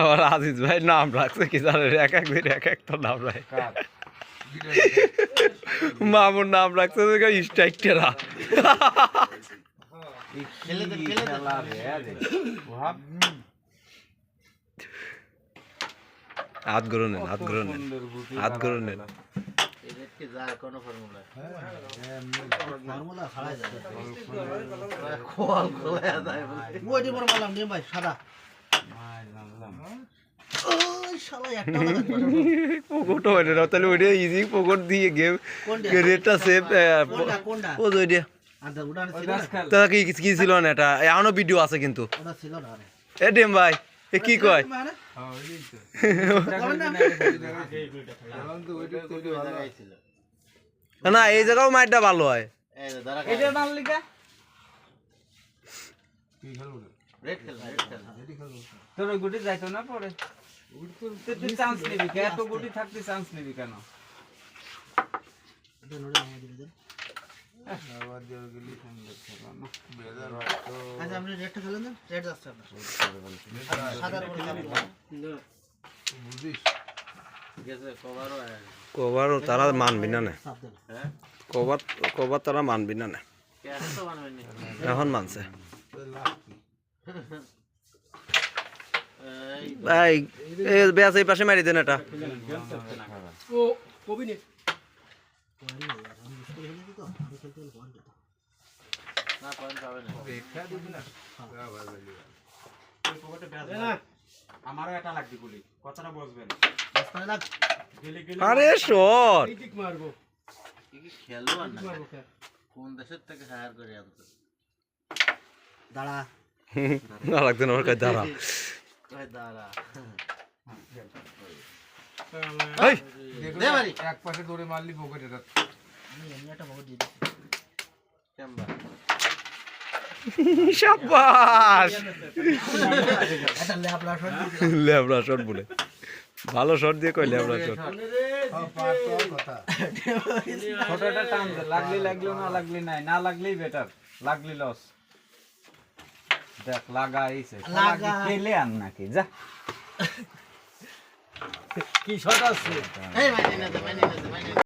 আবার আজিজ ভাই নাম রাখছে কি জানেন, এক এক দিন এক এক তো নাম রাখে। মামুর নাম রাখছে স্ট্রাইকটেরা। হাত গরু নেন, হাত গরু নেন, হাত গরু নেন। পকট হয় না তাহলে ওইটা ইজি পকট দিয়ে গেম রেটটা সেভ ও ওইটা তারা কি ছিল না, এটা এখনো ভিডিও আছে কিন্তু। এ ডেম ভাই এ কি কয় না, এই জায়গাও মাইটটা ভালো হয়। তোর গুটি যাইতো না পরে, তুই চান্স নিবি কেন? এত গুটি থাকতে চান্স নিবি কেন? কবার তারা মানবি না, কবার তারা মানবি না, এখন মানছে ভাই। বেশ এই পাশে মারি দেন এটা। আমারও এটা লাগবে বলি, কথাটা বুঝবেন। আরে শট খেলোয়াড় না, কোন দেশের থেকে হায়ার করে আনতো? দাঁড়া না লাগছে না আমার কাছে, দাঁড়া দাঁড়া এক পাশে দৌড়ে মারলি পকেটে শাবাশ, লেবরা শট বলে ভালো শট দিয়ে কই লেবরা শট। ছোটটা টান দে, লাগলি লাগলো, না লাগলি নাই, না লাগলেই বেটার, লাগলি লস। দেখ লাগাইছে, লাগি খেলে আন নাকি যা কি শট আছে।